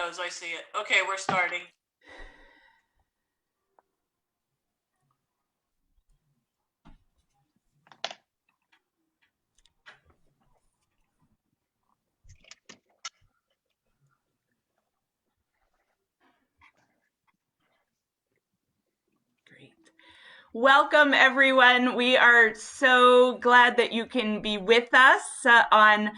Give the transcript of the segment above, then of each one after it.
goes. I see it. Okay, we're starting. Great. Welcome, everyone. We are so glad that you can be with us on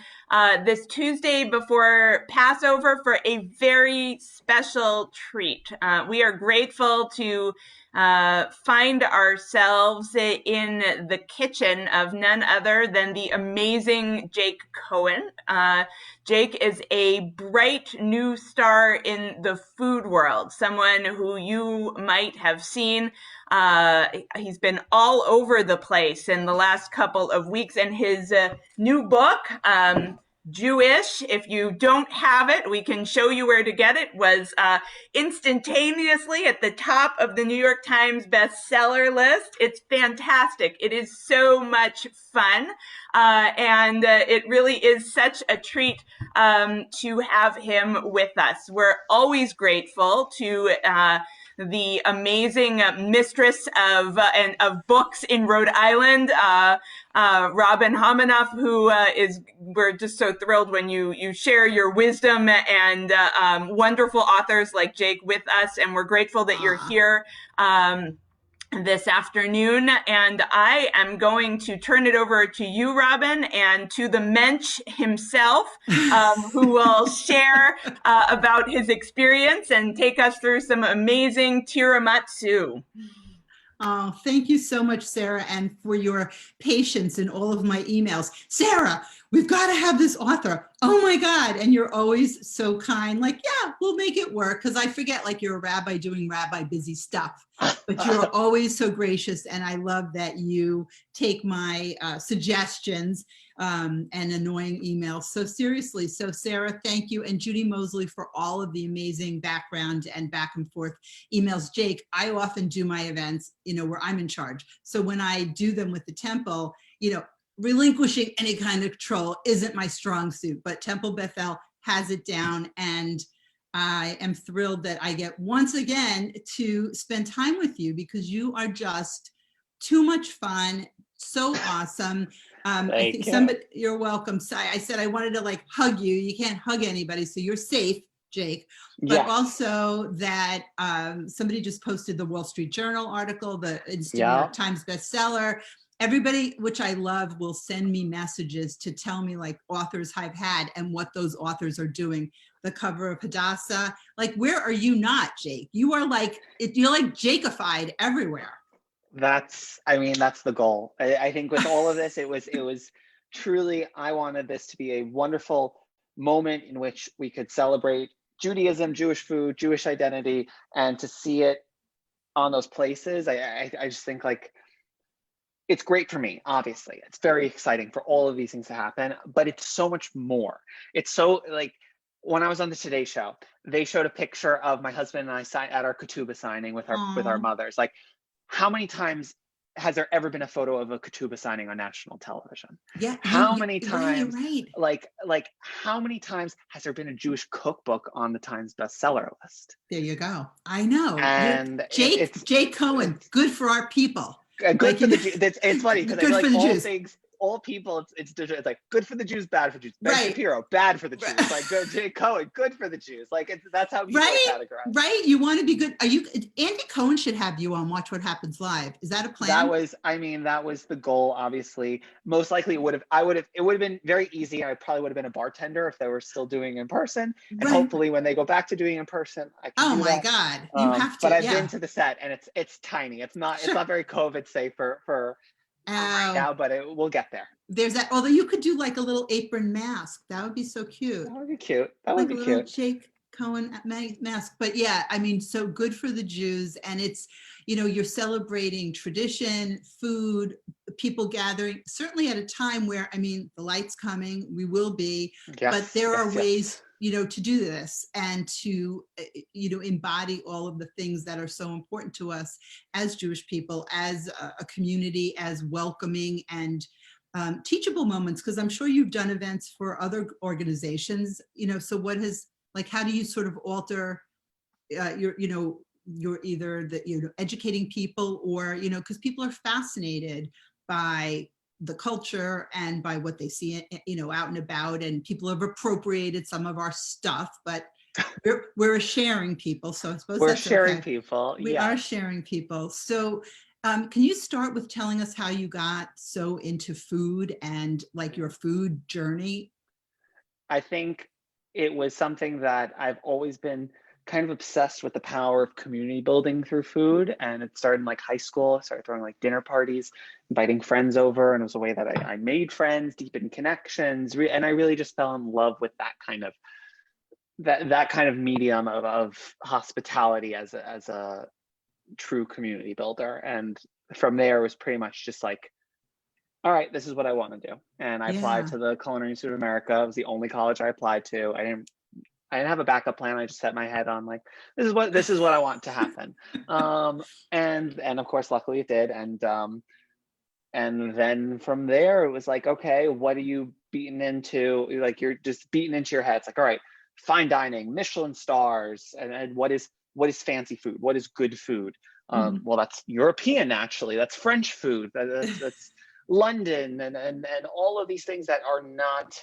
this Tuesday before Passover for a very special treat. We are grateful to find ourselves in the kitchen of none other than the amazing Jake Cohen. Jake is a bright new star in the food world, someone who you might have seen. He's been all over the place in the last couple of weeks, and his new book, Jewish, if you don't have it, we can show you where to get it, was instantaneously at the top of the New York Times bestseller list. It's fantastic. It is so much fun, and it really is such a treat to have him with us. We're always grateful to the amazing mistress of books in Rhode Island, Robin Homanoff, who we're just so thrilled when you share your wisdom and wonderful authors like Jake with us, and we're grateful that you're here this afternoon. And I am going to turn it over to you, Robin, and to the Mensch himself, who will share about his experience and take us through some amazing tiramisu. Oh, thank you so much, Sarah, and for your patience in all of my emails. Sarah, we've got to have this author. Oh my God. And you're always so kind. Like, yeah, we'll make it work. Because I forget, like, you're a rabbi doing rabbi busy stuff. But you're always so gracious. And I love that you take my suggestions and annoying emails so seriously. So Sarah, thank you. And Judy Mosley for all of the amazing background and back and forth emails. Jake, I often do my events, where I'm in charge. So when I do them with the temple, relinquishing any kind of control isn't my strong suit, but Temple Bethel has it down. And I am thrilled that I get once again to spend time with you because you are just too much fun. So awesome. I think you're welcome. I said I wanted to hug you. You can't hug anybody, so you're safe, Jake. But also that somebody just posted the Wall Street Journal article, the New York Times bestseller. Everybody, which I love, will send me messages to tell me authors I've had and what those authors are doing. The cover of Hadassah. Where are you not, Jake? You are you're Jakeified everywhere. That's the goal. I think with all of this, it was truly, I wanted this to be a wonderful moment in which we could celebrate Judaism, Jewish food, Jewish identity, and to see it on those places. I just think it's great for me, obviously. It's very exciting for all of these things to happen, but it's so much more. It's so when I was on the Today Show, they showed a picture of my husband and I at our ketubah signing with our mothers. How many times has there ever been a photo of a ketubah signing on national television? Yeah. How many times? Right. How many times has there been a Jewish cookbook on the Times bestseller list? There you go. I know. And Jake Cohen, good for our people. Good for the Jews. It's funny because I feel all Jews. Things, all people, it's good for the Jews, bad for Jews. Ben Shapiro, bad for the Jews. Good, Jake Cohen, good for the Jews. That's how people are categorized. Right. You want to be good. Andy Cohen should have you on Watch What Happens Live. Is that a plan? That was the goal. Obviously, most likely it would have been very easy. I probably would have been a bartender if they were still doing in person. And hopefully when they go back to doing in person, I can do that. God, you have to. But I've been to the set and it's tiny. It's not very COVID safe for right now, but we'll get there. There's that. Although you could do a little apron mask. That would be so cute. That would be cute. That would be cute. A little Jake Cohen mask. But yeah, so good for the Jews. And it's, you're celebrating tradition, food, people gathering, certainly at a time where, the light's coming, we will be, but there are ways, to do this and to, embody all of the things that are so important to us as Jewish people, as a community, as welcoming and teachable moments, because I'm sure you've done events for other organizations, so what has Like, how do you sort of alter you're either educating people, or because people are fascinated by the culture and by what they see out and about, and people have appropriated some of our stuff, but we're sharing people, so I suppose We're that's sharing okay. people. We are sharing people. So can you start with telling us how you got so into food and like your food journey? I think it was something that I've always been kind of obsessed with, the power of community building through food. And it started in like high school. I started throwing like dinner parties, inviting friends over. And it was a way that I made friends, deepened connections. And I really just fell in love with that kind of medium of hospitality as a true community builder. And from there, it was pretty much just like, all right, this is what I want to do. And I applied to the Culinary Institute of America. It was the only college I applied to. I didn't have a backup plan. I just set my head on like, this is what I want to happen. And of course, luckily it did. And then from there, it was like, okay, what are you beaten into? Like, you're just beaten into your head. It's like, all right, fine dining, Michelin stars, and what is fancy food? What is good food? Well, that's European, actually. That's French food. That's London, and all of these things that are not.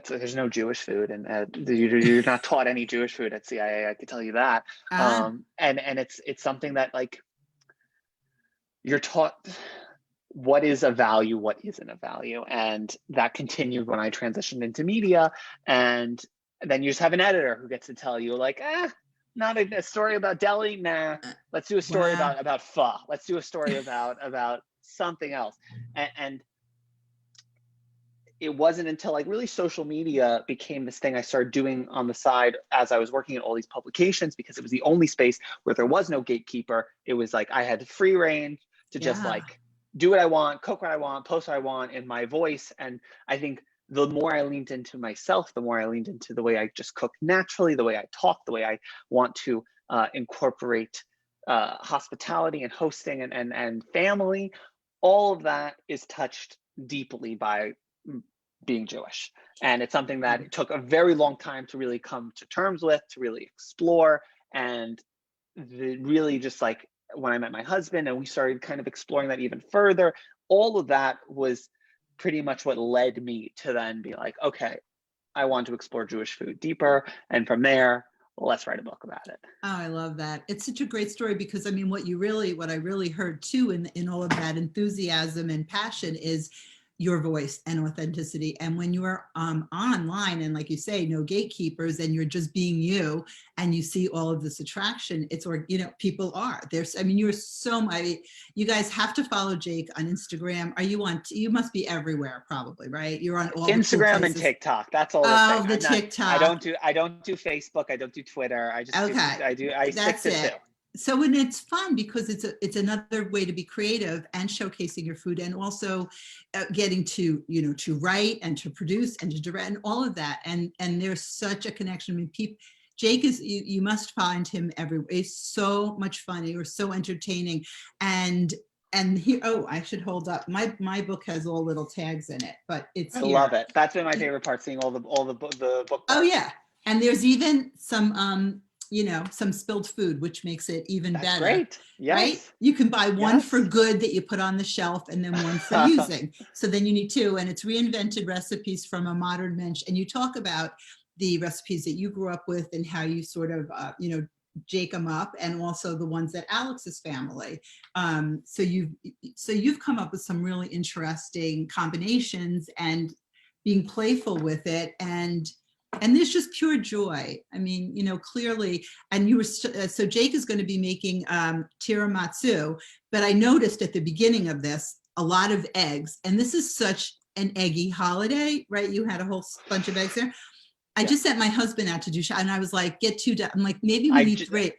There's no Jewish food, and you're not taught any Jewish food at CIA. I can tell you that. And it's something that, like, you're taught what is a value, what isn't a value, and that continued when I transitioned into media. And then you just have an editor who gets to tell you, like, not a story about deli. Nah, let's do a story about pho. Let's do a story about something else. And it wasn't until like really social media became this thing I started doing on the side as I was working at all these publications, because it was the only space where there was no gatekeeper. It was like I had free reign to just like do what I want, cook what I want, post what I want in my voice. And I think the more I leaned into myself, the more I leaned into the way I just cook naturally, the way I talk, the way I want to incorporate hospitality and hosting and family. All of that is touched deeply by being Jewish. And it's something that it took a very long time to really come to terms with, to really explore. And really just like when I met my husband and we started kind of exploring that even further, all of that was pretty much what led me to then be like, okay, I want to explore Jewish food deeper. And from there, let's write a book about it. Oh, I love that. It's such a great story, because I mean, what I really heard too in all of that enthusiasm and passion is your voice and authenticity. And when you are online, and like you say, no gatekeepers, and you're just being you, and you see all of this attraction, it's, or people are there's, I mean, you're so, you guys have to follow Jake on Instagram. Are you on, you must be everywhere probably, right? You're on all Instagram the cool and TikTok. That's all. Oh, the TikTok. I don't do Facebook. I don't do Twitter. I just, I stick to two. So when it's fun, because it's another way to be creative and showcasing your food, and also getting to to write and to produce and to direct and all of that, and there's such a connection. I mean, people, Jake is, you must find him everywhere. He's so much fun. He was so entertaining, and here, oh, I should hold up. My book has all little tags in it, but it's here. I love it. That's been my favorite part, seeing all the book parts. Oh yeah, and there's even some some spilled food, which makes it even better. Great. Yes. Right? You can buy one for good that you put on the shelf, and then one for using. So then you need two, and it's reinvented recipes from a modern mensch. And you talk about the recipes that you grew up with and how you sort of, Jake them up, and also the ones that Alex's family. So you've come up with some really interesting combinations and being playful with it, and there's just pure joy. I mean, clearly, and you were, so Jake is going to be making tiramisu, but I noticed at the beginning of this, a lot of eggs, and this is such an eggy holiday, right? You had a whole bunch of eggs there. I just sent my husband out to do and I was like, get 2 down. I'm like, maybe we need 3.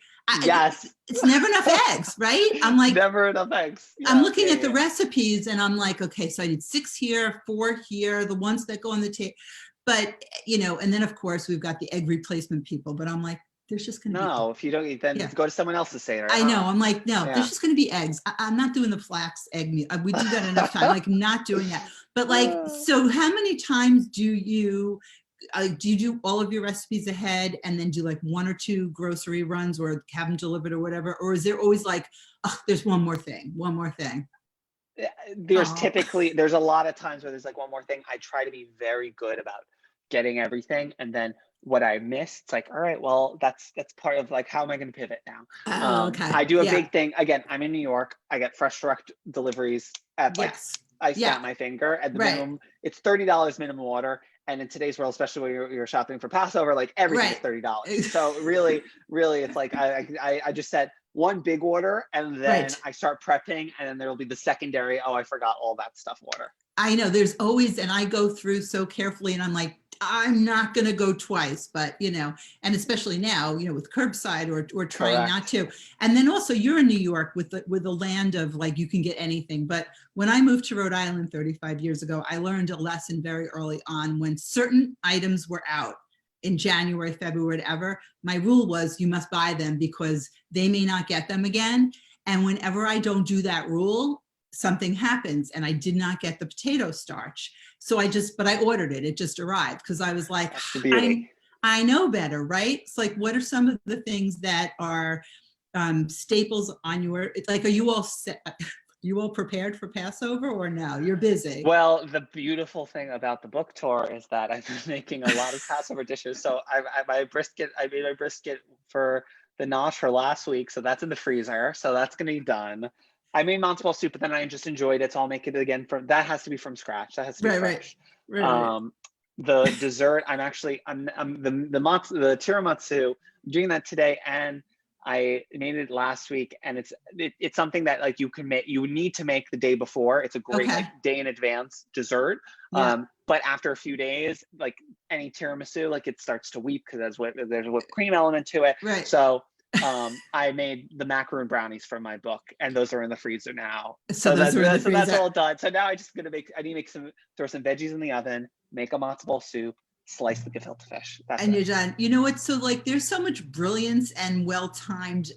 Yes. It's never enough eggs, right? I'm like, never enough eggs. Yeah, I'm looking at the recipes, and I'm like, okay, so I need 6 here, 4 here, the ones that go on the table. But, and then of course we've got the egg replacement people, but I'm like, there's just going to be. No, if you don't eat, then go to someone else to say it. I know. I'm like, no, there's just going to be eggs. I'm not doing the flax egg meal. We do that enough time. Like, I'm not doing that. But like, so how many times do you do you do all of your recipes ahead and then do like 1 or 2 grocery runs or have them delivered or whatever? Or is there always like, oh, there's one more thing? There's Aw. typically, there's a lot of times where there's like one more thing. I try to be very good about getting everything, and then what I miss, it's like, all right, well, that's part of like, how am I going to pivot now? Oh, okay. I do a Yeah. big thing. Again, I'm in New York. I get fresh direct deliveries at like, Yes. I Yeah. snap my finger at the Right. minimum. It's $30 minimum order. And in today's world, especially when you're shopping for Passover, like everything's Right. $30. So really, it's like I just set one big order, and then Right. I start prepping, and then there'll be the secondary, oh, I forgot all that stuff order. I know there's always, and I go through so carefully and I'm like, I'm not going to go twice, but and especially now, with curbside or trying Correct. not to. And then also you're in New York with the land of like, you can get anything. But when I moved to Rhode Island 35 years ago, I learned a lesson very early on. When certain items were out in January, February, whatever, my rule was you must buy them because they may not get them again. And whenever I don't do that rule, something happens, and I did not get the potato starch. So but I ordered it. It just arrived because I was like, That's the beauty. I know better, right? It's like, what are some of the things that are staples on it's like, are you all set? You all prepared for Passover or no? You're busy. Well, the beautiful thing about the book tour is that I've been making a lot of Passover dishes. So I made my brisket for the nosh for last week. So that's in the freezer. So that's going to be done. I made matzo ball soup, but then I just enjoyed it. So I'll make it again that has to be from scratch. That has to be fresh. Right. The dessert, I'm the tiramisu, I'm doing that today, and I made it last week, and it's something that like you need to make the day before. It's a great Okay. like day in advance dessert. Yeah. But after a few days, like any tiramisu, like it starts to weep because there's a whipped cream element to it. Right. So I made the macaroon brownies from my book, and those are in the freezer now. So those are in the so that's freezer. all done. So now I need to throw some veggies in the oven, make a matzo ball soup, slice the gefilte fish. And you're done. You know what? So like, there's so much brilliance and well-timed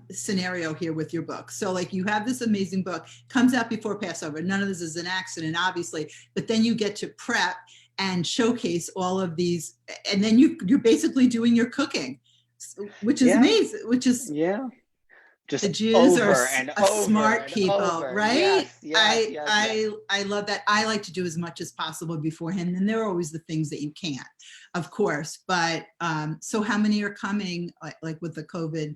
scenario here with your book. So like, you have this amazing book, comes out before Passover. None of this is an accident, obviously, but then you get to prep and showcase all of these, and then you're basically doing your cooking, which is amazing. Which is just the Jews are over smart and people, over. right? Yes. I love that. I like to do as much as possible beforehand, and there are always the things that you can't, of course. But so how many are coming? Like with the COVID?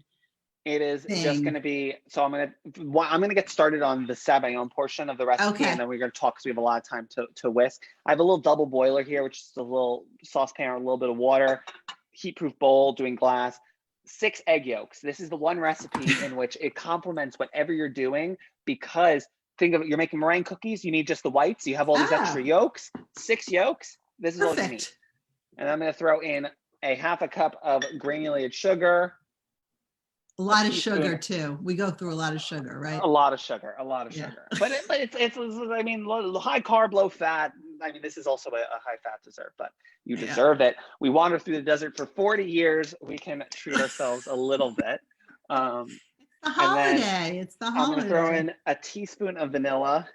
It is thing? just going to be. So I'm going to get started on the sabayon portion of the recipe, Okay. and then we're going to talk because we have a lot of time to whisk. I have a little double boiler here, which is a little saucepan or a little bit of water, heat-proof bowl, doing glass. 6 egg yolks. This is the one recipe in which it complements whatever you're doing, because think of it, you're making meringue cookies, you need just the whites, you have all these extra yolks. 6 yolks, this is all you need. And I'm going to throw in a 1/2 cup of granulated sugar. A lot of sugar too. We go through a lot of sugar, right? A lot of sugar. But it's I mean, high carb, low fat. I mean, this is also a high fat dessert, but you deserve it. We wandered through the desert for 40 years. We can treat ourselves a little bit. It's the holiday. It's the holiday. I'm going to throw in a teaspoon of vanilla.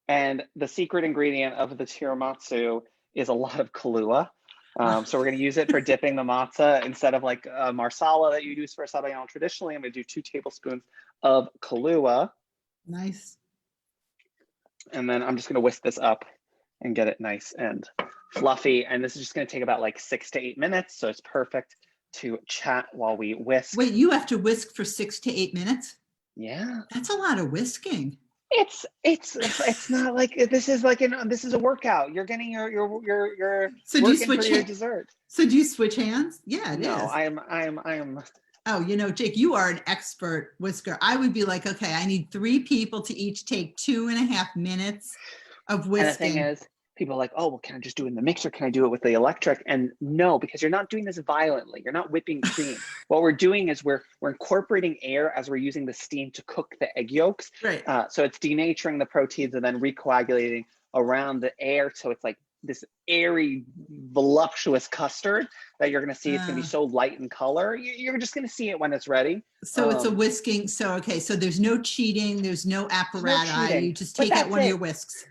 And the secret ingredient of the tiramisu is a lot of Kahlua. So we're going to use it for dipping the matzah instead of like marsala that you use for sabayon traditionally. I'm going to do 2 tablespoons of Kahlua. Nice. And then I'm just going to whisk this up and get it nice and fluffy. And this is just going to take about like 6 to 8 minutes. So it's perfect to chat while we whisk. Wait, you have to whisk for 6 to 8 minutes? Yeah. That's a lot of whisking. It's not like this is like this is a workout. You're getting your so do you switch for your dessert. So do you switch hands? Yeah, it is. No, I'm Oh, Jake, you are an expert whisker. I would be like, okay, I need 3 people to each take 2.5 minutes of whisking. And the thing is, people are like, oh, well, can I just do it in the mixer? Can I do it with the electric? And no, because you're not doing this violently. You're not whipping cream. What we're doing is we're incorporating air as we're using the steam to cook the egg yolks. Right. So it's denaturing the proteins and then recoagulating around the air. So it's like this airy, voluptuous custard that you're going to see. It's going to be so light in color. You're just going to see it when it's ready. So it's a whisking. So, okay. So there's no cheating. There's no apparatus. You just take out one of your whisks.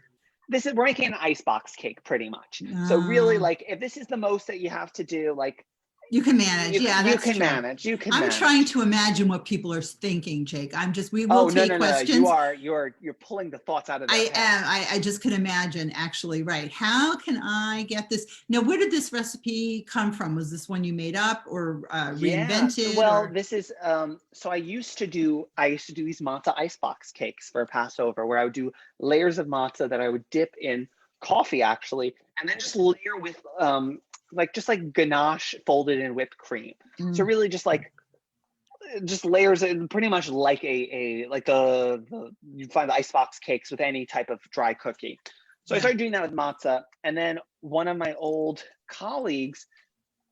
we're making an icebox cake pretty much. So really, Ah. like, if this is the most that you have to do, like, You can manage. Yeah, you that's can true. manage. You can I'm manage. trying to imagine what people are thinking, Jake. We will Oh, take no. questions. You're pulling the thoughts out of their I head. am. I just can imagine, actually, right. How can I get this? Now, where did this recipe come from? Was this one you made up or reinvented? Well, or? this is so I used to do these matzah icebox cakes for Passover, where I would do layers of matzah that I would dip in coffee, actually, and then just layer with just like ganache folded in whipped cream. So Mm. really just layers, and pretty much like like the you find the icebox cakes with any type of dry cookie. So I Yeah. started doing that with matzah, and then one of my old colleagues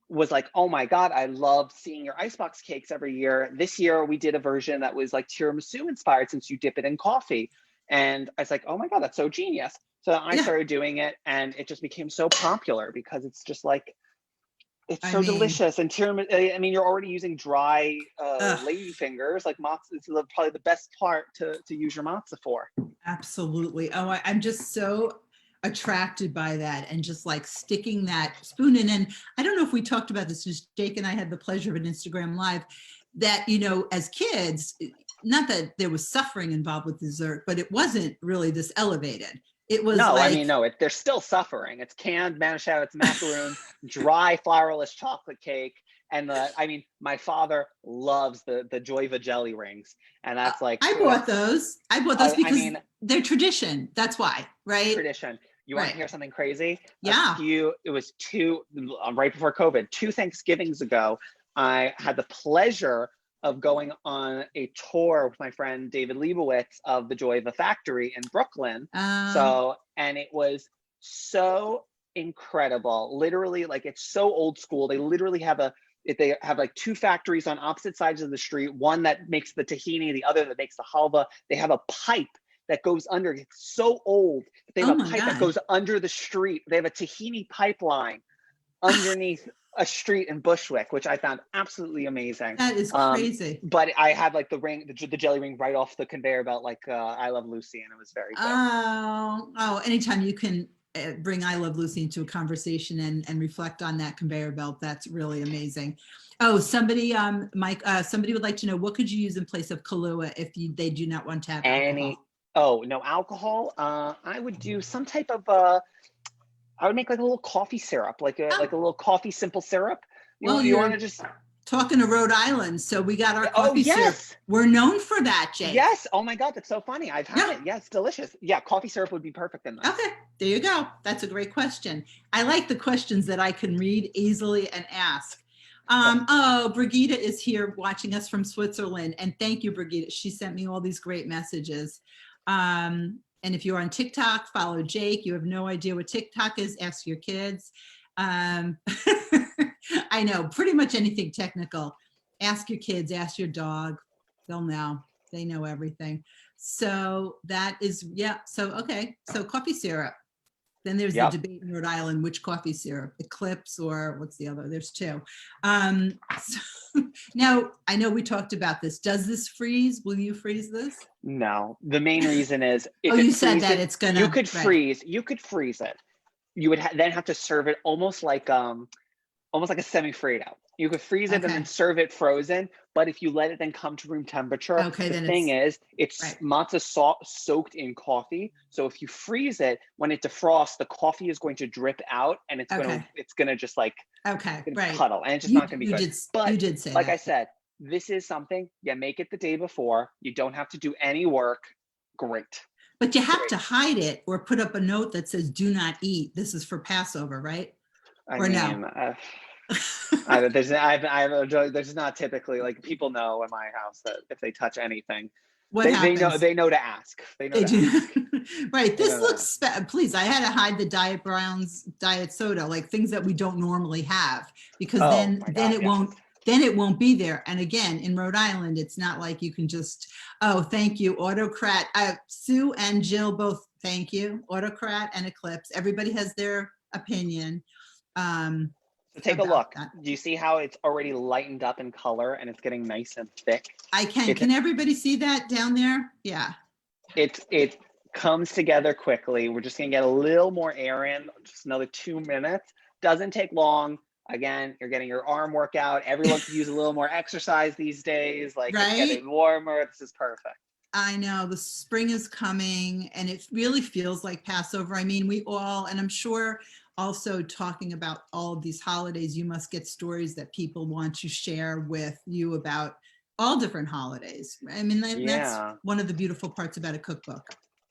was like, "Oh my God, I love seeing your icebox cakes every year. This year we did a version that was like tiramisu inspired, since you dip it in coffee." And I was like, "Oh my God, that's so genius." So I Yeah. started doing it, and it just became so popular because it's just like, it's I so mean, delicious. And tiramisu, I mean, you're already using dry ugh, lady fingers. Like, matzah is probably the best part to use your matzah for. absolutely. Oh, I'm just so attracted by that, and just like sticking that spoon in. And I don't know if we talked about this, because Jake and I had the pleasure of an Instagram Live, that, as kids, not that there was suffering involved with dessert, but it wasn't really this elevated. It was No, like, I mean, no, they're still suffering. It's canned Manischewitz macaroons, dry flourless chocolate cake. And my father loves the Joyva jelly rings. And that's like, I bought those. Because I mean, they're tradition. That's why, right? tradition. You want Right. to hear something crazy? Yeah. It was right before COVID, 2 Thanksgivings ago, I had the pleasure of going on a tour with my friend David Leibowitz of the Joyva factory in Brooklyn. And it was so incredible. Literally, like, it's so old school. They literally have like 2 factories on opposite sides of the street, one that makes the tahini, the other that makes the halva. They have a pipe that goes under. It's so old. They have Oh a my pipe that God. goes under the street. They have a tahini pipeline underneath a street in Bushwick, which I found absolutely amazing. That is crazy. But I had like the jelly ring right off the conveyor belt, like I Love Lucy, and it was very good. Oh, anytime you can bring I Love Lucy into a conversation and reflect on that conveyor belt, that's really amazing. Oh, somebody, Mike, somebody would like to know, what could you use in place of Kahlua if they do not want to have alcohol? Oh, no alcohol. I would do some type of I would make like a little coffee syrup, like a little coffee simple syrup. You want to just talking to Rhode Island, so we got our coffee syrup. Yes. We're known for that, Jake. Yes. Oh my God, that's so funny. I've had it. Yeah, it's delicious. Yeah, coffee syrup would be perfect in that. Okay, there you go. That's a great question. I like the questions that I can read easily and ask. Brigitte is here watching us from Switzerland, and thank you, Brigitte. She sent me all these great messages. And if you're on TikTok, follow Jake. You have no idea what TikTok is, ask your kids. I know, pretty much anything technical. Ask your kids, ask your dog. They'll know. They know everything. So that is, yeah. So, okay. So coffee syrup. Then there's the debate in Rhode Island, which coffee syrup, Eclipse or what's the other? There's 2. So, now, I know we talked about this. Does this freeze? Will you freeze this? No, the main reason is if you said that it's gonna. You could freeze it. You would then have to serve it almost like a semi-Frito. You could freeze it and then serve it frozen. But if you let it then come to room temperature, the thing is, it's matzah soaked in coffee. So if you freeze it, when it defrosts, the coffee is going to drip out, and it's gonna just like puddle, and it's just not gonna be good. But you did say like that. I said, this is something you make it the day before. You don't have to do any work. Great. But you have to hide it or put up a note that says "Do not eat." This is for Passover, right? There's not typically, like, people know in my house that if they touch anything, they know to ask. They know to ask. Right. This looks, please, I had to hide the Diet Brown's diet soda, like things that we don't normally have, because then it won't be there. And again, in Rhode Island, it's not like you can just, thank you, Autocrat. Sue and Jill both, thank you, Autocrat and Eclipse. Everybody has their opinion. So take a look. Do you see how it's already lightened up in color and it's getting nice and thick? I can. Can everybody see that down there? Yeah. It comes together quickly. We're just gonna get a little more air in, just another 2 minutes. Doesn't take long. Again, you're getting your arm workout. Everyone could use a little more exercise these days. Like, it's Right? getting warmer. This is perfect. I know the spring is coming and it really feels like Passover. I mean, we all, and I'm sure also talking about all of these holidays, you must get stories that people want to share with you about all different holidays. I mean, that's Yeah. one of the beautiful parts about a cookbook.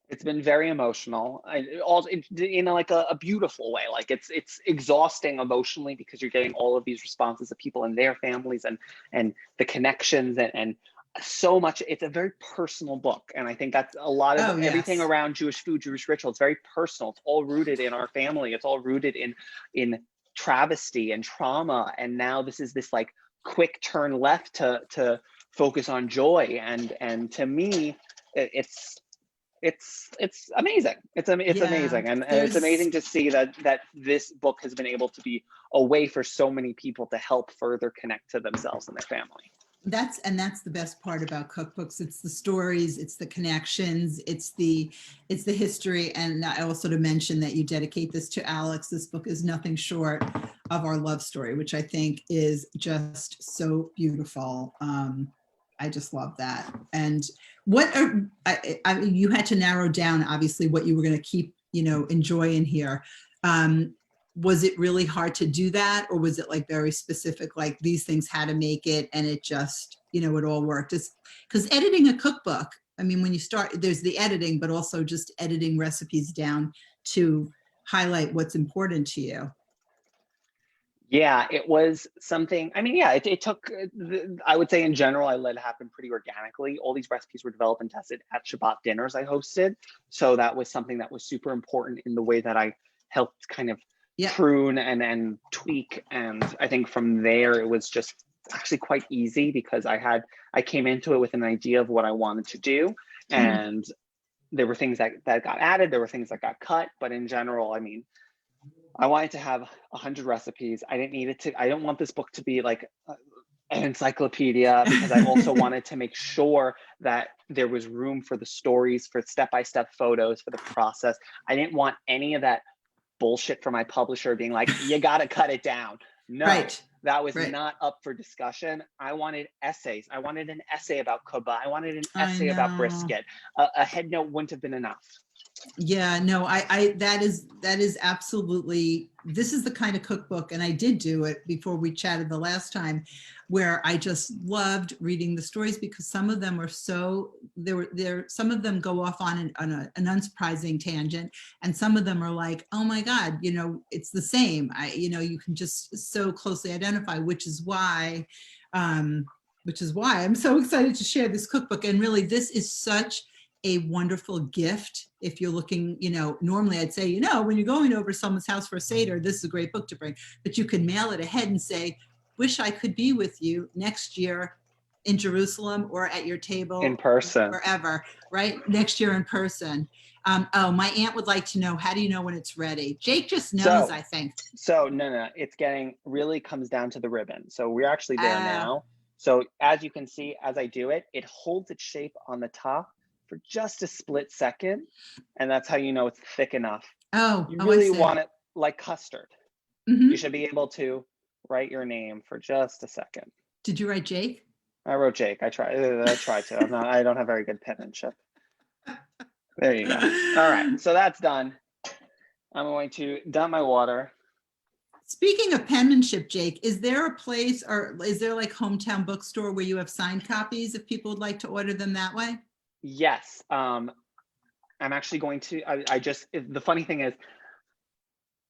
It's been very emotional. Also in like a beautiful way. Like, it's exhausting emotionally because you're getting all of these responses of people and their families and the connections and so much. It's a very personal book, and I think that's a lot of everything around Jewish food, Jewish ritual. It's very personal. It's all rooted in our family. It's all rooted in travesty and trauma. And now this is this like quick turn left to focus on joy. And to me, it's amazing. It's amazing, and it's amazing to see that this book has been able to be a way for so many people to help further connect to themselves and their family. That's the best part about cookbooks. It's the stories, it's the connections, it's the history. And I also to mention that you dedicate this to Alex. This book is nothing short of our love story, which I think is just so beautiful. I just love that. And what are, I mean, you had to narrow down obviously what you were going to keep, enjoy in here. Was it really hard to do that? Or was it like very specific, like these things had to make it and it just, it all worked? Because editing a cookbook, I mean, when you start, there's the editing, but also just editing recipes down to highlight what's important to you. Yeah, it was something, I mean, yeah, it took, I would say in general, I let it happen pretty organically. All these recipes were developed and tested at Shabbat dinners I hosted. So that was something that was super important in the way that I helped kind of prune and tweak. And I think from there, it was just actually quite easy because I came into it with an idea of what I wanted to do. And there were things that got added, there were things that got cut, but in general, I mean, I wanted to have 100 recipes. I don't want this book to be like an encyclopedia, because I also wanted to make sure that there was room for the stories, for step-by-step photos, for the process. I didn't want any of that bullshit from my publisher being like, you got to cut it down. No, that was not up for discussion. I wanted essays. I wanted an essay about kibba. I wanted an essay about brisket. A head note wouldn't have been enough. Yeah, no, that is absolutely, this is the kind of cookbook, and I did do it before we chatted the last time, where I just loved reading the stories because some of them are so, some of them go off on an unsurprising tangent, and some of them are like, oh my God, it's the same. You can just so closely identify, which is why I'm so excited to share this cookbook. And really, this is such a wonderful gift. If you're looking, normally I'd say, when you're going over someone's house for a Seder, this is a great book to bring, but you can mail it ahead and say, wish I could be with you next year in Jerusalem or at your table in person, wherever, right? Next year in person. Oh, my aunt would like to know, how do you know when it's ready? Jake just knows, I think. So no, it's really comes down to the ribbon. So we're actually there now. So as you can see, as I do it, it holds its shape on the top for just a split second, and that's how you know it's thick enough. You really want it like custard. You should be able to write your name for just a second. Did you write Jake? I wrote Jake. I tried to. I don't have very good penmanship. There you go. All right, so that's done. I'm going to dump my water. Speaking of penmanship, Jake, is there a place, or is there like hometown bookstore where you have signed copies if people would like to order them that way? Yes, I'm actually going to, the funny thing is,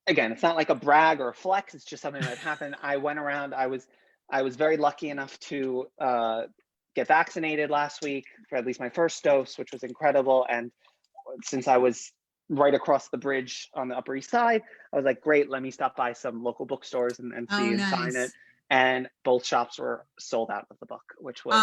again, it's not like a brag or a flex, it's just something that happened. I went around, I was very lucky enough to get vaccinated last week for at least my first dose, which was incredible. And since I was right across the bridge on the Upper East Side, I was like, great, let me stop by some local bookstores and see and sign it. And both shops were sold out of the book, which was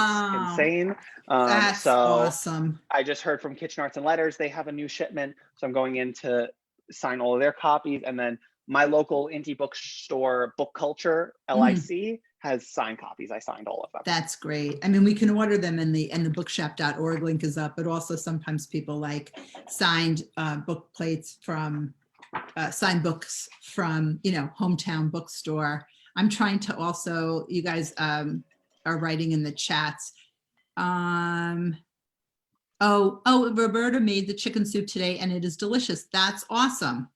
insane. That's awesome. I just heard from Kitchen Arts and Letters, they have a new shipment. So I'm going in to sign all of their copies. And then my local indie bookstore, Book Culture, LIC, has signed copies. I signed all of them. That's great. I mean, we can order them and the bookshop.org link is up, but also sometimes people like signed book plates from signed books from, hometown bookstore. I'm trying to also, you guys are writing in the chats. Roberta made the chicken soup today and it is delicious. That's awesome.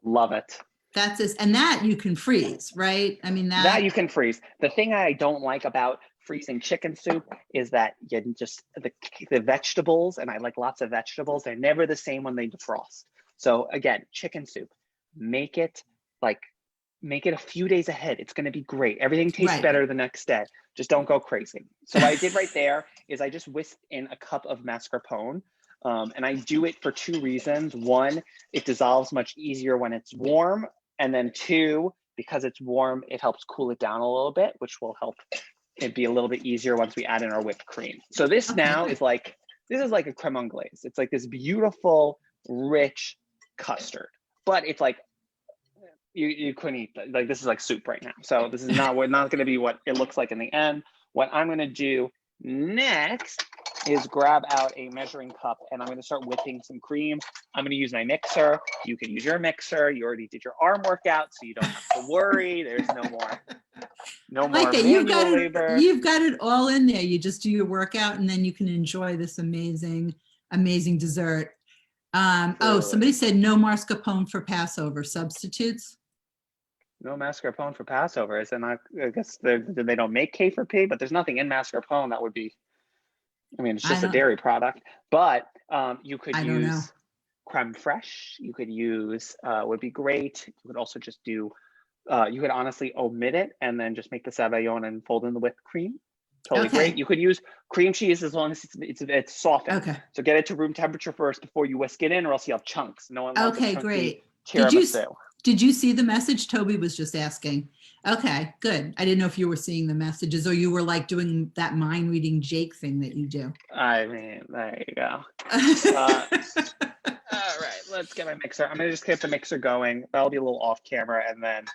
Love it. That's this, and that you can freeze, right? I mean, That you can freeze. The thing I don't like about freezing chicken soup is that you just, the vegetables, and I like lots of vegetables, they're never the same when they defrost. So again, chicken soup, make it a few days ahead. It's going to be great. Everything tastes better the next day. Just don't go crazy. So what I did right there is I just whisked in a cup of mascarpone. And I do it for two reasons. One, it dissolves much easier when it's warm. And then two, because it's warm, it helps cool it down a little bit, which will help it be a little bit easier once we add in our whipped cream. So this now is like, this is like a creme anglaise. It's like this beautiful, rich custard, but it's like, you couldn't eat that. Like, this is like soup right now. So this is not going to be what it looks like in the end. What I'm going to do next is grab out a measuring cup and I'm going to start whipping some cream. I'm going to use my mixer. You can use your mixer. You already did your arm workout, so you don't have to worry. There's no more like that. manual labor. You've got it all in there. You just do your workout and then you can enjoy this amazing dessert. Somebody said no mascarpone for Passover. Substitutes? No mascarpone for Passover. Is it not? I guess they don't make K4P, but there's nothing in mascarpone that would be. I mean, it's just a dairy product. But you could use creme fraiche. You could use would be great. You could also just do. You could honestly omit it and then just make the sabayon and fold in the whipped cream. Totally great. You could use cream cheese as long as it's softened. Okay. So get it to room temperature first before you whisk it in, or else you have chunks. No one loves a chunky tiramisu. Did you see the message? Toby was just asking. Okay, good. I didn't know if you were seeing the messages or you were like doing that mind reading Jake thing that you do. I mean, there you go. All right, let's get my mixer. I'm gonna just get the mixer going. That'll be a little off camera, and then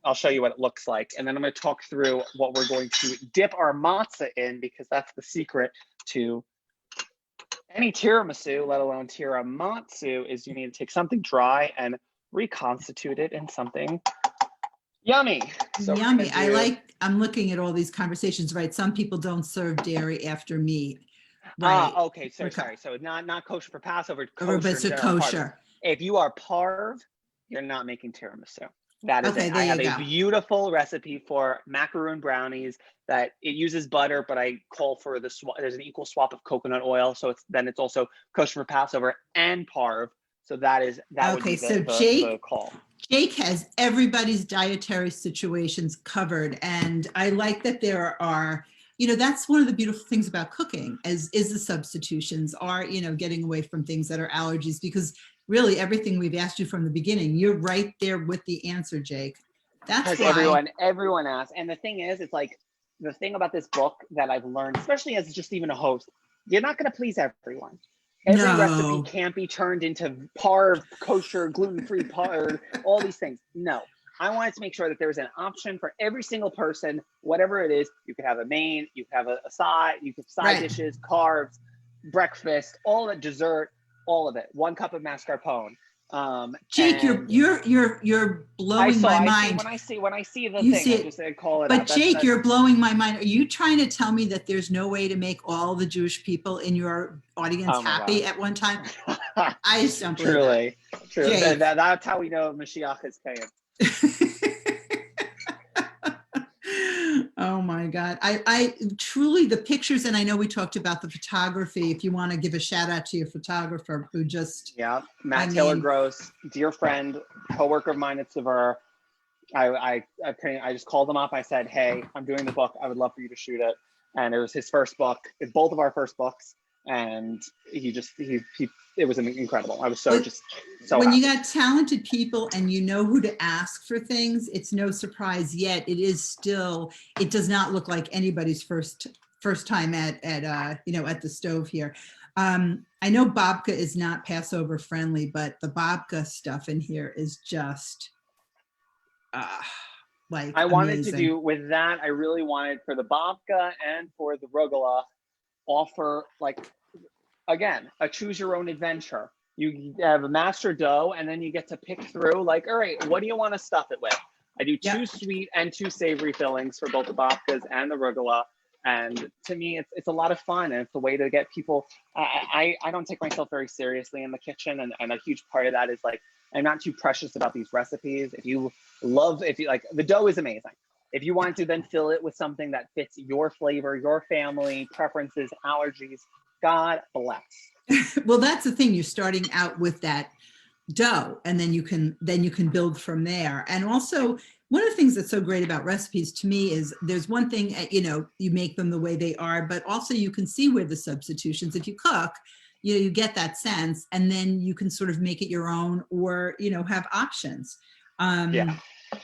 I'll show you what it looks like. And then I'm gonna talk through what we're going to dip our matzah in, because that's the secret to any tiramisu, let alone tiramisu, is you need to take something dry and reconstitute it in something yummy. So yummy. I'm looking at all these conversations, right? Some people don't serve dairy after meat. Right. Okay. So sorry. So not kosher for Passover. But it's a kosher. If you are parv, you're not making tiramisu. That is it. I have a beautiful recipe for macaroon brownies that it uses butter, but I call for there's an equal swap of coconut oil. So it's also kosher for Passover and parv. So that would be the call. Jake has everybody's dietary situations covered. And I like that there are, that's one of the beautiful things about cooking is the substitutions are, getting away from things that are allergies, because really everything we've asked you from the beginning, you're right there with the answer, Jake. That's why everyone asks. And the thing is, it's like the thing about this book that I've learned, especially as just even a host, you're not going to please everyone. Every recipe can't be turned into parv, kosher, gluten-free parv, all these things. No, I wanted to make sure that there's an option for every single person, whatever it is. You could have a main, you could have a side, you could have side dishes, carbs, breakfast, all the dessert, all of it. 1 cup of mascarpone. Jake, you're blowing my mind. When I see the thing, I just call it. But Jake, you're blowing my mind. Are you trying to tell me that there's no way to make all the Jewish people in your audience happy at one time? I just don't believe that. True. That's how we know Mashiach is paying. Oh my God. I truly, the pictures, and I know we talked about the photography, if you want to give a shout out to your photographer who just. Yeah, Taylor Gross, dear friend, coworker of mine at Sever. I just called him up. I said, hey, I'm doing the book. I would love for you to shoot it. And it was his first book. It's both of our first books. And it was incredible. I was so when happy. You got talented people and you know who to ask for things, it's no surprise yet. It does not look like anybody's first time at the stove here. I know babka is not Passover friendly, but the babka stuff in here is just like I wanted amazing. to do with that. I really wanted for the babka and for the rugula offer like, again, a choose your own adventure. You have a master dough and then you get to pick through like, all right, what do you want to stuff it with? I do two sweet and two savory fillings for both the babkas and the rugula. And to me, it's a lot of fun, and it's a way to get people. I don't take myself very seriously in the kitchen, and a huge part of that is like I'm not too precious about these recipes. If you like, the dough is amazing. If you want to then fill it with something that fits your flavor, your family preferences, allergies, God bless. Well, that's the thing. You're starting out with that dough, and then you can build from there. And also, one of the things that's so great about recipes to me is there's one thing, you know, you make them the way they are, but also you can see where the substitutions, if you cook, you know, you get that sense, and then you can sort of make it your own, or, you know, have options.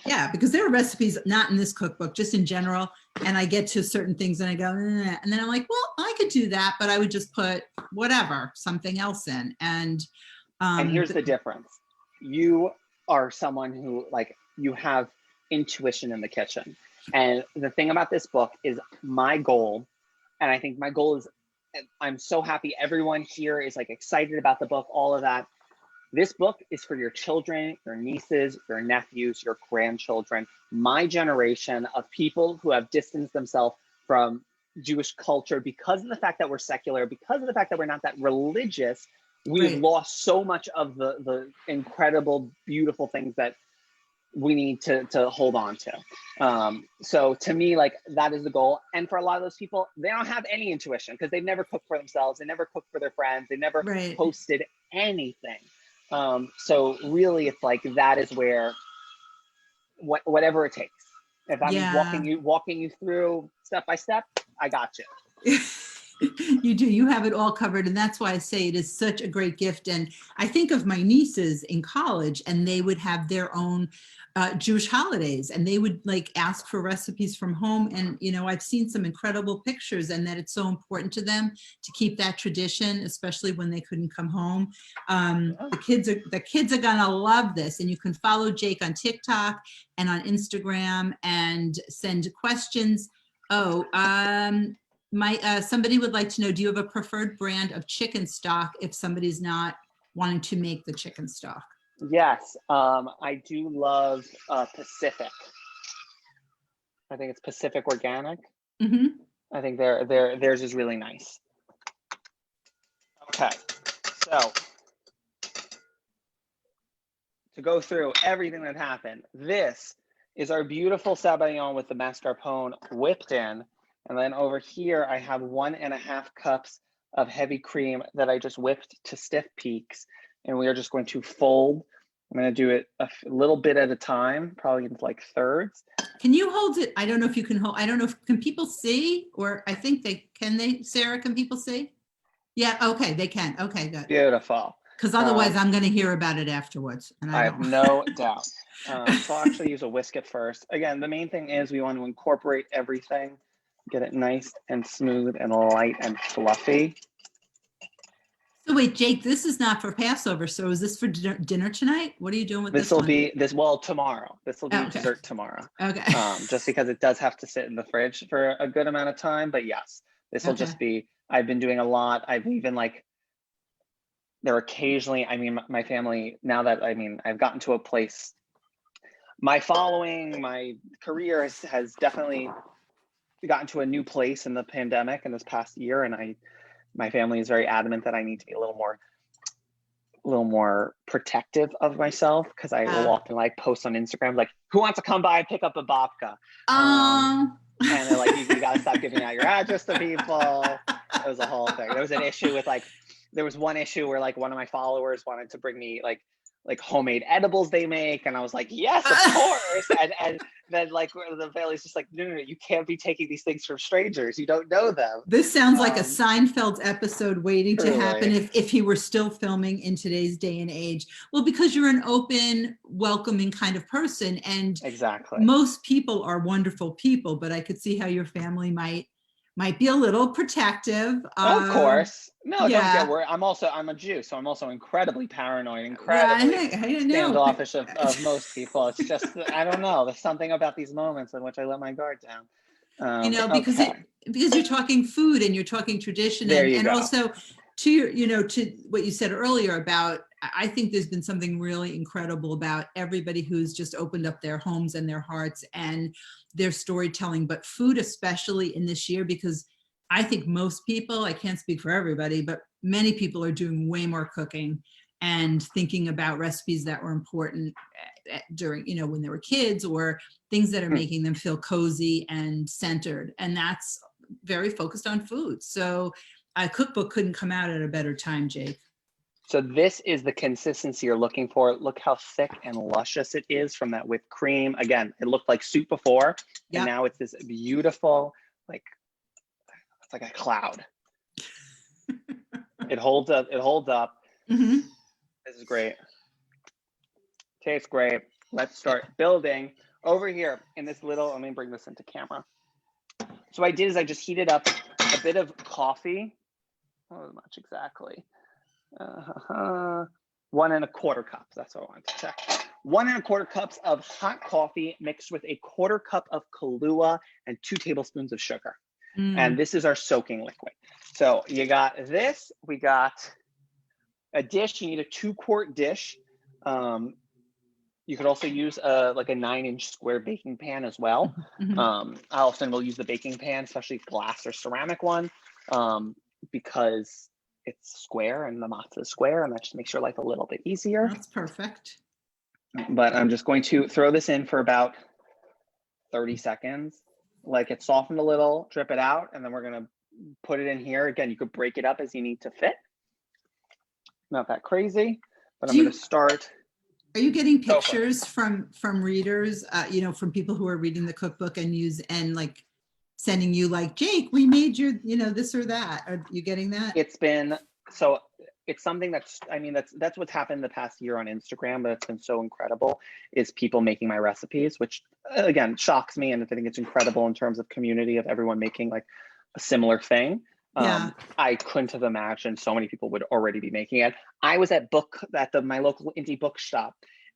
Yeah, because there are recipes not in this cookbook, just in general, and I get to certain things and I go, and then I'm like, well, I could do that, but I would just put whatever, something else in. And here's the difference. You are someone who, like, you have intuition in the kitchen. And the thing about this book is my goal, and I think my goal is, I'm so happy everyone here is like excited about the book, all of that. This book is for your children, your nieces, your nephews, your grandchildren, my generation of people who have distanced themselves from Jewish culture because of the fact that we're secular, because of the fact that we're not that religious. We've lost so much of the incredible, beautiful things that we need to hold on to. So to me, like, that is the goal. And for a lot of those people, they don't have any intuition because they've never cooked for themselves. They never cooked for their friends. They never posted anything. So really, it's like, that is where whatever it takes. If I'm walking you through step by step, I got you. You do, you have it all covered. And that's why I say it is such a great gift. And I think of my nieces in college, and they would have their own Jewish holidays, and they would like ask for recipes from home. And, you know, I've seen some incredible pictures, and that it's so important to them to keep that tradition, especially when they couldn't come home. The kids are gonna love this. And you can follow Jake on TikTok and on Instagram and send questions. Somebody would like to know, do you have a preferred brand of chicken stock if somebody's not wanting to make the chicken stock? Yes, I do love Pacific. I think it's Pacific Organic. I think theirs is really nice. Okay, so to go through everything that happened, this is our beautiful Sabayon with the mascarpone whipped in. And then over here, I have 1.5 cups of heavy cream that I just whipped to stiff peaks. And we are just going to fold. I'm going to do it a little bit at a time, probably into like thirds. Can you hold it? I don't know if you can hold, I don't know if, can people see? Or I think Sarah, can people see? Yeah, okay, they can. Okay, good. Beautiful. Because otherwise I'm going to hear about it afterwards. And I have no doubt. So I'll actually use a whisk at first. Again, the main thing is we want to incorporate everything. Get it nice and smooth and light and fluffy. So wait, Jake, this is not for Passover. So is this for dinner tonight? What are you doing with this? Well, tomorrow. This will be dessert tomorrow. Okay. Just because it does have to sit in the fridge for a good amount of time. But yes, this will just be, I've been doing a lot. I've even like, there occasionally, I mean, my family, now that, I mean, I've gotten to a place, my following, my career has definitely gotten to a new place in the pandemic in this past year, and my family is very adamant that I need to be a little more protective of myself, because I will often like post on Instagram like, who wants to come by and pick up a babka? And they're like, you gotta stop giving out your address to people. It was a whole thing. There was an issue with like, there was one issue where like one of my followers wanted to bring me like homemade edibles they make, and I was like, yes, of course. And then like the family's just like, no, you can't be taking these things from strangers. You don't know them. This sounds like a Seinfeld episode waiting to happen if he were still filming in today's day and age. Well, because you're an open, welcoming kind of person, and exactly, most people are wonderful people, but I could see how your family might might be a little protective. Of course. No, don't yeah. get worried. I'm a Jew, so I'm also incredibly paranoid, Well, incredibly I don't know. standoffish of most people. It's just, I don't know. There's something about these moments in which I let my guard down. Because Okay. because you're talking food and you're talking tradition, There you and go. also to your, to what you said earlier about, I think there's been something really incredible about everybody who's just opened up their homes and their hearts and their storytelling, but food especially in this year, because I think most people, I can't speak for everybody, but many people are doing way more cooking and thinking about recipes that were important during, when they were kids, or things that are making them feel cozy and centered. And that's very focused on food. So a cookbook couldn't come out at a better time, Jake. So this is the consistency you're looking for. Look how thick and luscious it is from that whipped cream. Again, it looked like soup before, and now it's this beautiful, it's like a cloud. It holds up. It holds up. Mm-hmm. This is great. Tastes great. Let's start building over here in this little, let me bring this into camera. So what I did is I just heated up a bit of coffee. How much exactly? 1¼ cups. That's what I wanted to check. 1¼ cups of hot coffee mixed with 1/4 cup of Kahlua and 2 tablespoons of sugar. And this is our soaking liquid. So you got this. We got a dish. You need a 2-quart dish. You could also use a 9-inch square baking pan as well. I often will use the baking pan, especially glass or ceramic one, because it's square and the matzo is square, and that just makes your life a little bit easier. That's perfect. But I'm just going to throw this in for about 30 seconds. Like it softened a little, drip it out, and then we're gonna put it in here. Again, you could break it up as you need to fit. Not that crazy, but I'm gonna start. Are you getting pictures from readers, from people who are reading the cookbook and like sending you like, Jake, we made your, this or that? Are you getting that? It's something that's what's happened the past year on Instagram, but it's been so incredible, is people making my recipes, which again shocks me, and I think it's incredible in terms of community of everyone making like a similar thing. I couldn't have imagined so many people would already be making it. I was at my local indie bookshop,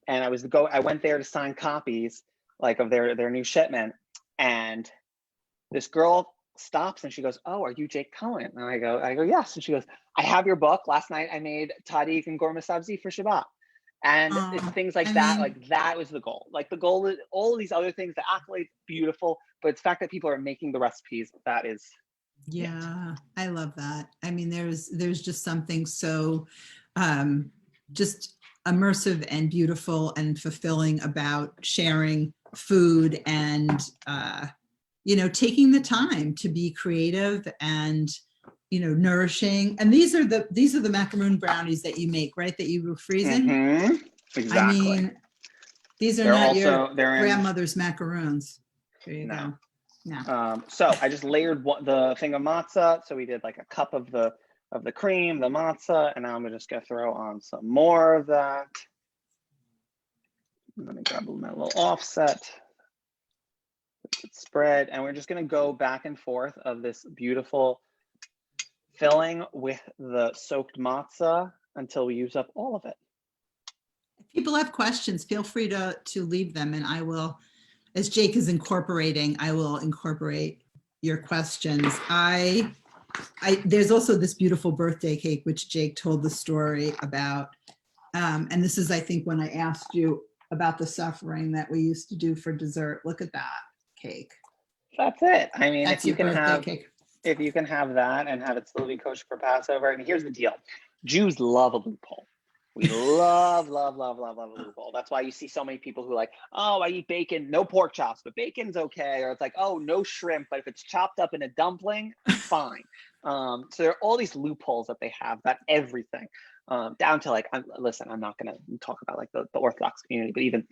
and I went there to sign copies of their new shipment, and this girl stops and she goes, "Oh, are you Jake Cohen?" And I go, "Yes." And she goes, "I have your book. Last night I made tadik and gourmet sabzi for Shabbat." And it's things like that. That was the goal. The goal is all of these other things, the accolades, beautiful, but it's the fact that people are making the recipes, that is. Yeah, I love that. There's just something so just immersive and beautiful and fulfilling about sharing food and taking the time to be creative and nourishing. And these are the macaroon brownies that you make, right? That you were freezing. Exactly. These are not your grandmother's macaroons. There you go. No. So I just layered the thing of matzah. So we did like a cup of the cream, the matzah, and now I'm just gonna throw on some more of that. I'm gonna grab my little offset. Spread, and we're just gonna go back and forth of this beautiful filling with the soaked matzah until we use up all of it. If people have questions, feel free to leave them, and I will. As Jake is incorporating, I will incorporate your questions. There's also this beautiful birthday cake, which Jake told the story about. And this is, I think, when I asked you about the suffering that we used to do for dessert. Look at that cake. That's it. That's if you can have that and have it still be kosher for Passover. And here's the deal. Jews love a loophole. We love a loophole. That's why you see so many people who are like, "Oh, I eat bacon, no pork chops, but bacon's okay." Or it's like, "Oh, no shrimp, but if it's chopped up in a dumpling, fine." So there are all these loopholes that they have, that everything, down to listen, I'm not going to talk about the Orthodox community, but even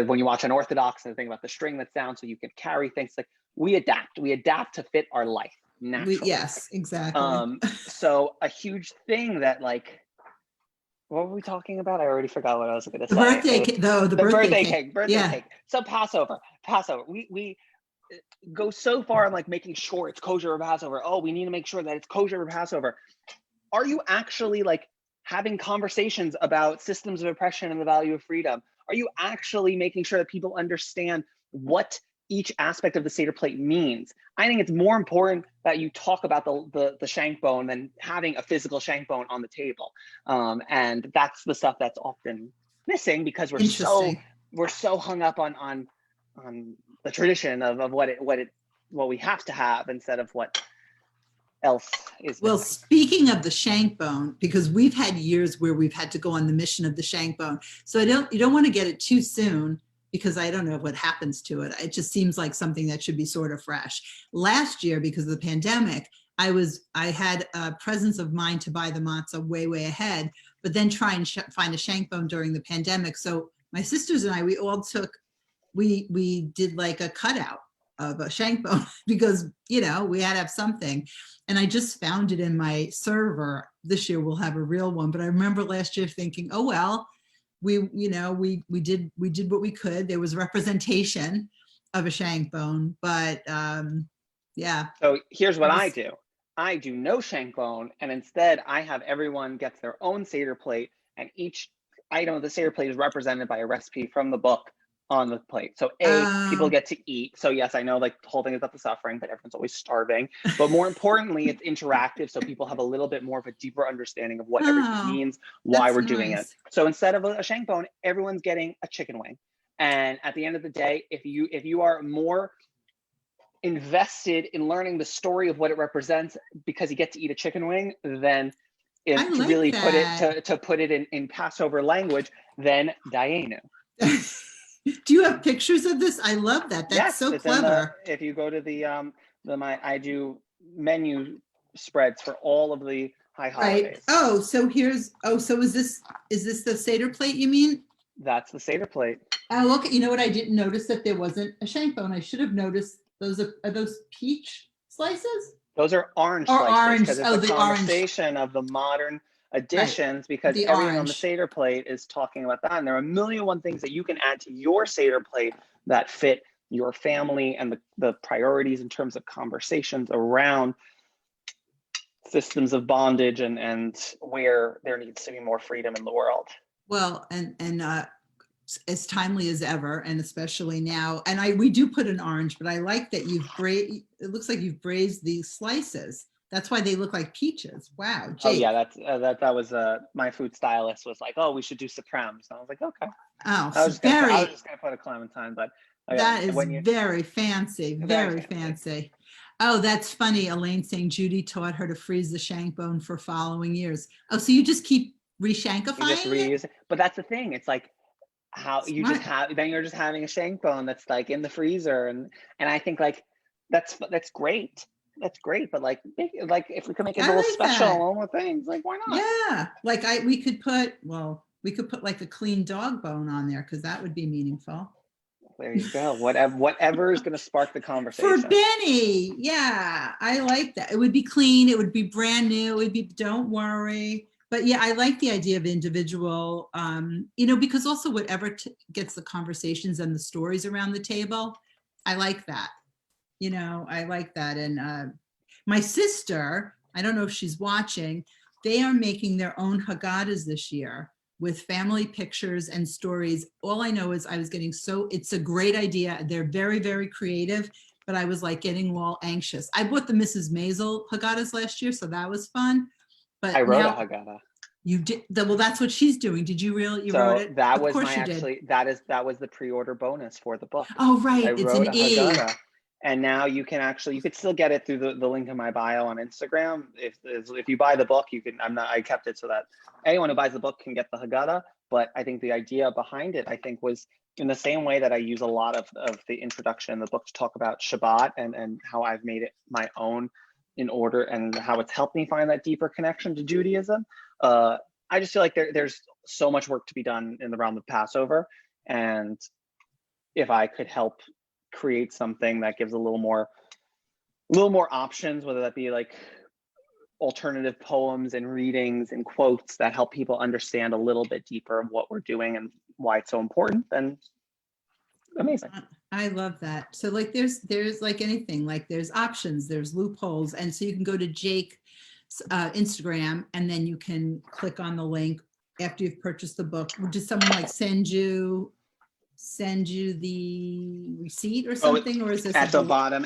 when you watch an Orthodox and the thing about the string that's down so you can carry things, we adapt to fit our life naturally. Yes, exactly. So a huge thing that what were we talking about? I already forgot what I was going to say. The birthday cake. Birthday cake. So Passover. go so far in like making sure it's kosher for Passover. Oh, we need to make sure that it's kosher for Passover. Are you actually like having conversations about systems of oppression and the value of freedom? Are you actually making sure that people understand what each aspect of the Seder plate means? I think it's more important that you talk about the shank bone than having a physical shank bone on the table. And that's the stuff that's often missing because we're so hung up on the tradition of what we have to have instead of what else is Well, missing. speaking of the shank bone, because we've had years where we've had to go on the mission of the shank bone. So you don't want to get it too soon because I don't know what happens to it. It just seems like something that should be sort of fresh. Last year, because of the pandemic, I had a presence of mind to buy the matzah way ahead, but then try and find a shank bone during the pandemic. So my sisters and I, we did like a cutout of a shank bone because, we had to have something. And I just found it in my server. This year we'll have a real one. But I remember last year thinking, oh, well, we did what we could. There was representation of a shank bone, but yeah. So here's what I do. I do no shank bone, and instead I have everyone gets their own Seder plate, and each item of the Seder plate is represented by a recipe from the book on the plate. So people get to eat. So yes, I know like the whole thing is about the suffering, but everyone's always starving. But more importantly, it's interactive. So people have a little bit more of a deeper understanding of what everything means, why we're doing it. So instead of a shank bone, everyone's getting a chicken wing. And at the end of the day, if you are more invested in learning the story of what it represents because you get to eat a chicken wing, then to really put it in Passover language, then Dayenu. Do you have pictures of this? I love that. That's so clever. If you go to I do menu spreads for all of the high holidays. Right. So is this the Seder plate you mean? That's the Seder plate. Oh, okay. You know what? I didn't notice that there wasn't a shank bone. I should have noticed. Are those peach slices? Those are orange slices because it's a conversation of the modern additions, because everything on the Seder plate is talking about that. And there are a million and one things that you can add to your Seder plate that fit your family and the priorities in terms of conversations around systems of bondage and where there needs to be more freedom in the world. Well, and as timely as ever, and especially now. And we do put an orange, but I like that it looks like you've braised these slices. That's why they look like peaches. Wow. Jake. Oh yeah, that was my food stylist was like, oh, we should do Supremes. And I was like, okay. Oh, I was just gonna put a clementine, but that is very fancy, very fancy. Oh, that's funny. Elaine saying Judy taught her to freeze the shank bone for following years. Oh, so you just keep reshankifying it? But that's the thing. It's like how you just have, then you're just having a shank bone that's like in the freezer, and I think like that's great. That's great, but like if we could make it a little special on with things, like why not? Yeah, like we could put like a clean dog bone on there because that would be meaningful. There you go. Whatever is going to spark the conversation. For Benny, yeah, I like that. It would be clean. It would be brand new. It would be, don't worry. But yeah, I like the idea of individual, because also whatever gets the conversations and the stories around the table, I like that. I like that. And my sister, I don't know if she's watching, they are making their own Haggadahs this year with family pictures and stories. All I know is it's a great idea. They're very, very creative, but I was like getting all anxious. I bought the Mrs. Maisel Haggadahs last year, so that was fun. But I wrote a Haggadah. You did? Well, that's what she's doing. Did you really? You wrote it? That was that was the pre-order bonus for the book. Oh, right. It's an E. Haggadah. And now you could still get it through the link in my bio on Instagram. If you buy the book, I kept it so that anyone who buys the book can get the Haggadah. But I think the idea behind it, I think, was in the same way that I use a lot of the introduction in the book to talk about Shabbat and how I've made it my own in order and how it's helped me find that deeper connection to Judaism. I just feel like there's so much work to be done in the realm of Passover. And if I could help create something that gives a little more options, whether that be like alternative poems and readings and quotes that help people understand a little bit deeper of what we're doing and why it's so important, then amazing. I love that. So like there's like anything, like there's options, there's loopholes. And so you can go to Jake's Instagram and then you can click on the link after you've purchased the book. Does someone like send you the receipt or something? Or is this at the bottom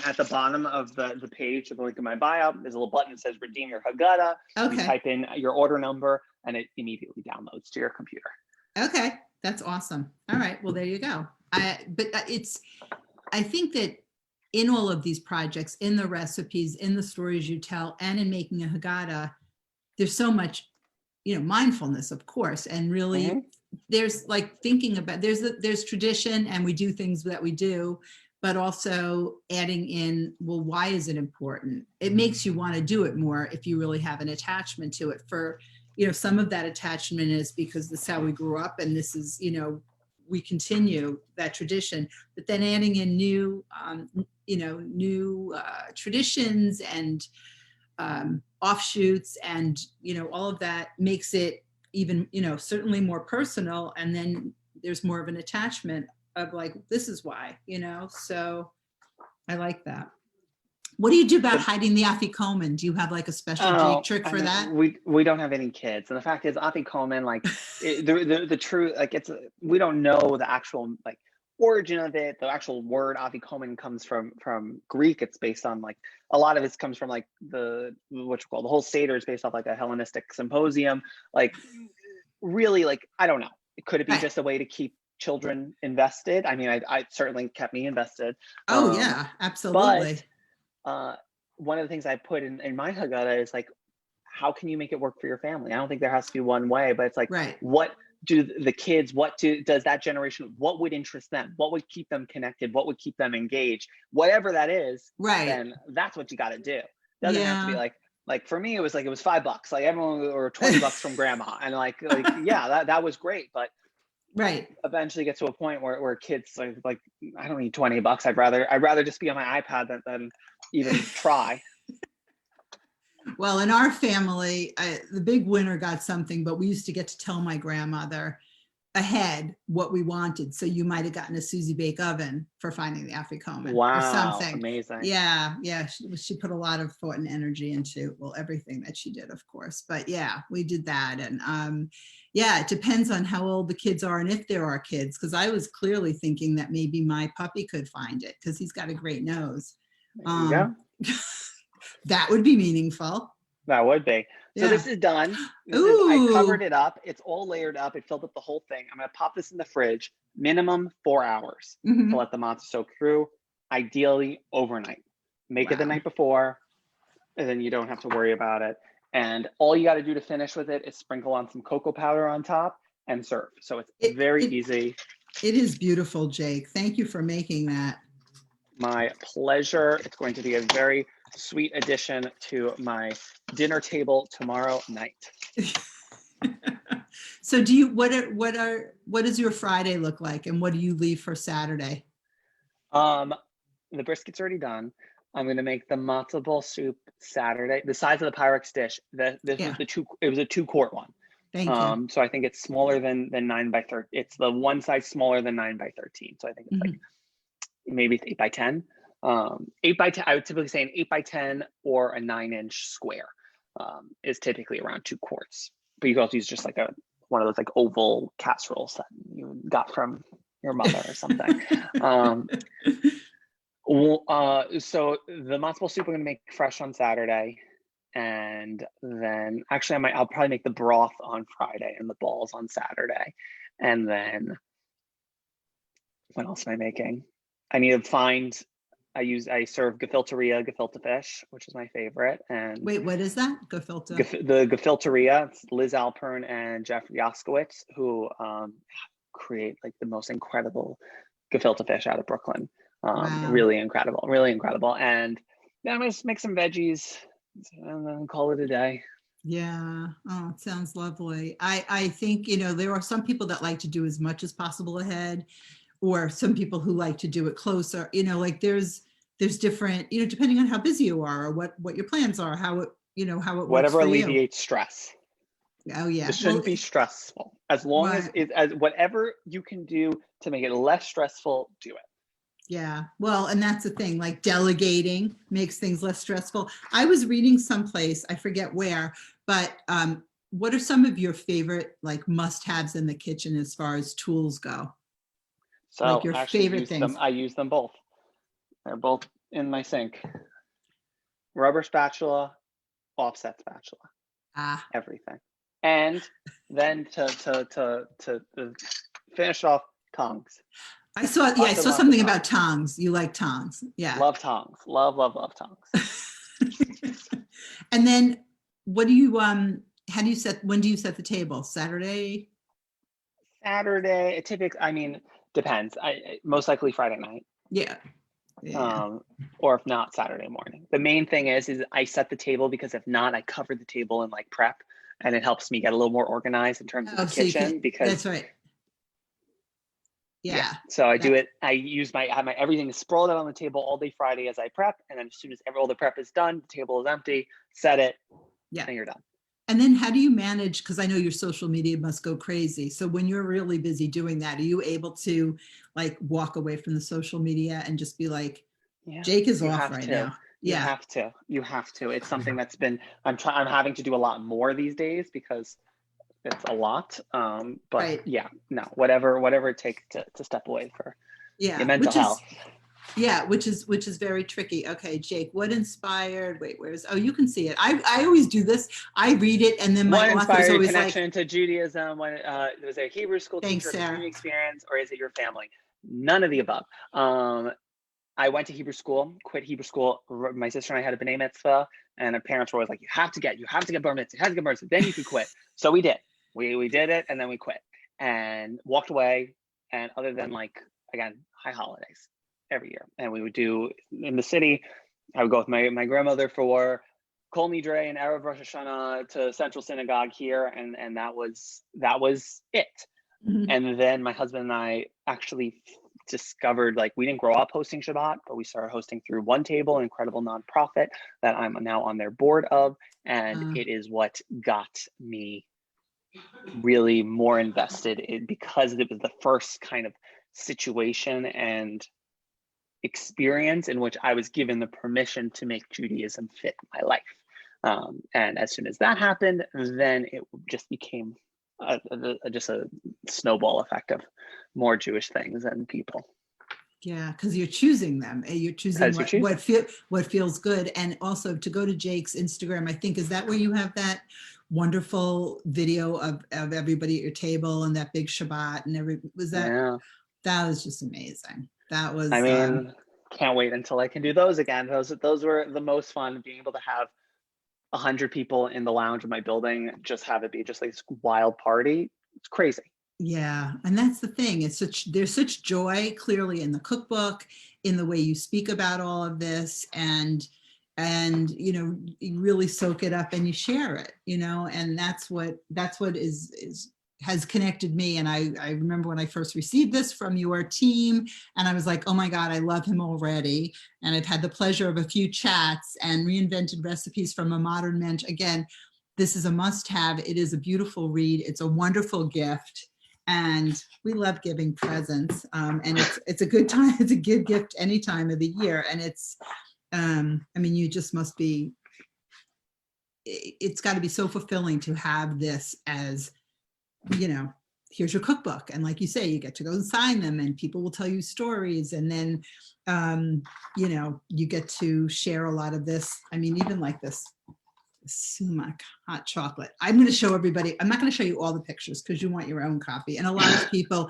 of the page of the link in my bio, there's a little button that says redeem your Haggadah. Okay. You type in your order number and it immediately downloads to your computer. Okay, that's awesome. All right, well, there you go. I think that in all of these projects, in the recipes, in the stories you tell, and in making a Haggadah, there's so much, mindfulness, of course, and really there's like thinking about, there's tradition and we do things that we do, but also adding in, well, why is it important? It makes you want to do it more if you really have an attachment to it. For some of that attachment is because this is how we grew up and this is, we continue that tradition, but then adding in new, traditions and offshoots and, all of that makes it even, certainly more personal. And then there's more of an attachment of like, this is why, so I like that. What do you do about hiding the afikomen? Do you have like a special Jake trick for that? We don't have any kids, and the fact is, afikomen, like the true, like we don't know the actual like origin of it. The actual word afikomen comes from Greek. It's based on like a lot of it comes from like the whole Seder is based off like a Hellenistic symposium. Like really, like I don't know. Could it be just a way to keep children invested? I mean, I certainly kept me invested. Oh yeah, absolutely. But, one of the things I put in my Haggadah is like, how can you make it work for your family? I don't think there has to be one way, but it's like, what do the kids, does that generation, what would interest them? What would keep them connected? What would keep them engaged? Whatever that is, then that's what you got to do. Doesn't have to be like for me, it was $5, like everyone, or $20 from grandma. And yeah, that was great. But eventually get to a point where kids like I don't need $20. I'd rather just be on my iPad than even try. Well, in our family, the big winner got something, but we used to get to tell my grandmother ahead what we wanted. So you might have gotten a Susie Bake oven for finding the afikomen or something. Amazing. Yeah. She put a lot of thought and energy into, everything that she did, of course. But yeah, we did that. And it depends on how old the kids are and if there are kids, because I was clearly thinking that maybe my puppy could find it because he's got a great nose. That would be meaningful. That would be. So this is done. I covered it up. It's all layered up. It filled up the whole thing. I'm going to pop this in the fridge, minimum 4 hours to let the matzah soak through, ideally overnight. Make it the night before, and then you don't have to worry about it. And all you got to do to finish with it is sprinkle on some cocoa powder on top and serve. So it's very easy. It is beautiful, Jake. Thank you for making that. My pleasure. It's going to be a very sweet addition to my dinner table tomorrow night. So what does your Friday look like, and what do you leave for Saturday? The brisket's already done. I'm going to make the matzo ball soup Saturday. The size of the Pyrex dish. It was a 2-quart one. Thank you. So I think it's smaller than 9 by 13. It's the one size smaller than 9 by 13. So I think it's like maybe 8 by 10. 8 by 10. I would typically say an 8 by 10 or a 9-inch square is typically around 2 quarts. But you can also use just like one of those like oval casseroles that you got from your mother or something. So the matzo ball soup I'm going to make fresh on Saturday, and then actually I'll probably make the broth on Friday and the balls on Saturday, and then what else am I making? I need to find. I serve gefilte fish, which is my favorite. And wait, what is that? Gefilte? The gefilteria. It's Liz Alpern and Jeff Yaskowitz who create like the most incredible gefilte fish out of Brooklyn. Wow. Really incredible. And then I'm gonna just make some veggies and then call it a day. Yeah. Oh, it sounds lovely. I think, there are some people that like to do as much as possible ahead, or some people who like to do it closer, like there's different, depending on how busy you are or what your plans are, how it whatever works for alleviates stress. Oh yeah. It shouldn't be stressful. As long as whatever you can do to make it less stressful, do it. Yeah, well, and that's the thing, like delegating makes things less stressful. I was reading someplace, I forget where, but what are some of your favorite like must-haves in the kitchen as far as tools go? Like So your I actually favorite use them. things? I use them both. They're both in my sink. Rubber spatula, offset spatula, Ah, everything. And then to finish off, tongs. yeah, I Lots and saw lots of something about tongs. tongs. You like tongs. Yeah. Love tongs. Love, love, love tongs. And then what do you how do you set when do you set the table? Saturday? Saturday, typically, I mean, depends. Most likely Friday night. Yeah. Yeah. Or if not, Saturday morning. The main thing is I set the table because if not, I cover the table in like prep, and it helps me get a little more organized in terms of Oh, the so you kitchen can, because that's right. yeah. Yeah. So I do That, it. I have my everything sprawled out on the table all day Friday as I prep, and then as soon as all the prep is done, the table is empty. Set it, yeah. and you're done. And then how do you manage, because I know your social media must go crazy. So when you're really busy doing that, are you able to like walk away from the social media and just be like, Yeah, Jake is you off have right to. now? You Yeah. have to. You have to. It's something that's been. I'm having to do a lot more these days because it's a lot. But Right. yeah, no, whatever it takes to step away for your Yeah. mental health. Which is very tricky. Okay, Jake, what inspired, wait, oh, you can see it. I always do this. I read it and then my What author's inspired your always like, connection to Judaism? When was it a Hebrew school thanks, teacher, a Sarah. community experience, or is it your family? None of the above. I went to Hebrew school, quit Hebrew school. My sister and I had a b'nai mitzvah, and our parents were always like, you have to get bar mitzvah, you have to get bar mitzvah, then you can quit. So we did. We did it, and then we quit and walked away. And other than like, again, high holidays every year. And we would do in the city, I would go with my grandmother for Kol Nidre and Erev Rosh Hashanah to Central Synagogue here. And that was it. Mhm. And then my husband and I actually discovered, like, we didn't grow up hosting Shabbat, but we started hosting through One Table, an incredible nonprofit that I'm now on their board of. And it is what got me really more invested in, because it was the first kind of situation and experience in which I was given the permission to make Judaism fit my life. And as soon as that happened, then it just became just a snowball effect of more Jewish things and people. Yeah, because you're choosing them. You're choosing Because you choose. what feels good. And also to go to Jake's Instagram, I think, is that where you have that wonderful video of everybody at your table and that big Shabbat and Yeah. that was just amazing. That was I mean, can't wait until I can do those again. Those were the most fun, being able to have 100 people in the lounge of my building, just have it be just like this wild party. It's crazy. yeah, and that's the thing. There's such joy clearly in the cookbook, in the way you speak about all of this, and you really soak it up and you share it, and that's what is has connected me. And I remember when I first received this from your team, and I was like, oh my God, I love him already. And I've had the pleasure of a few chats and reinvented recipes from a modern mensch. Again, this is a must-have. It is a beautiful read. It's a wonderful gift. And we love giving presents, and it's a good time. It's a good gift any time of the year, and it's I mean, you just must be. It's got to be so fulfilling to have this as, here's your cookbook, and like you say, you get to go and sign them, and people will tell you stories, and then you get to share a lot of this. I mean, even like this sumac hot chocolate. I'm going to show everybody. I'm not going to show you all the pictures because you want your own copy. And a lot of people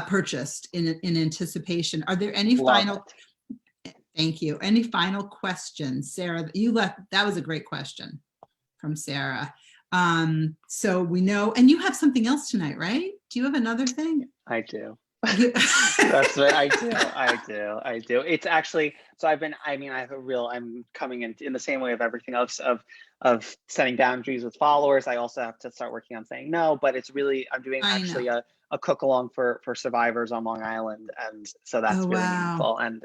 purchased in anticipation. Are there any final? Thank you. Any final questions, Sarah? You left. That was a great question from Sarah. So we know, and you have something else tonight, right? Do you have another thing? I do. That's right. I do. It's actually, so I'm coming in the same way of everything else of setting boundaries with followers. I also have to start working on saying no, but it's really, I'm doing actually a cook along for survivors on Long Island. And so that's really meaningful. And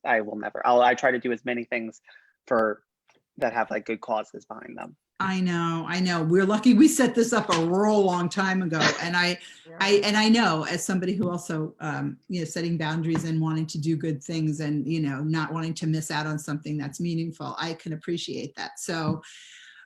I will never, I try to do as many things that have like good causes behind them. I know. We're lucky we set this up a real long time ago. And I know, as somebody who also, setting boundaries and wanting to do good things and, not wanting to miss out on something that's meaningful, I can appreciate that. So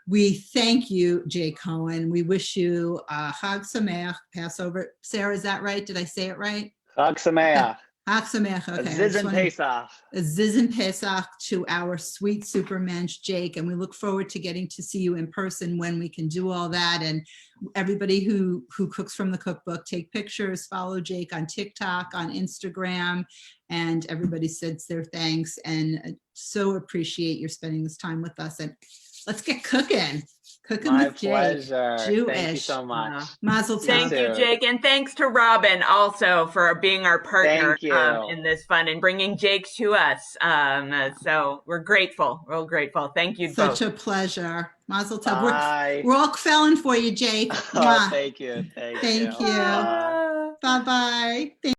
we thank you, Jay Cohen. We wish you Chag Sameach, Passover. Sarah, is that right? Did I say it right? Chag Sameach. Chag Sameach. Okay. Zizin Pesach. Zizin Pesach to our sweet supermensch, Jake. And we look forward to getting to see you in person when we can do all that. And everybody who cooks from the cookbook, take pictures, follow Jake on TikTok, on Instagram, and everybody sends their thanks. And so appreciate your spending this time with us. And let's get cooking. Cooking My with Jake. pleasure. Jewish. Thank you so much. Mazel tov. Thank you, too. Jake. And thanks to Robin also for being our partner Thank you. in this fun and bringing Jake to us. So we're grateful. We're grateful. Thank you both. Such a pleasure. Mazel tov. Bye. We're all kfelling for you, Jake. Oh, thank you. Thank you. Bye-bye.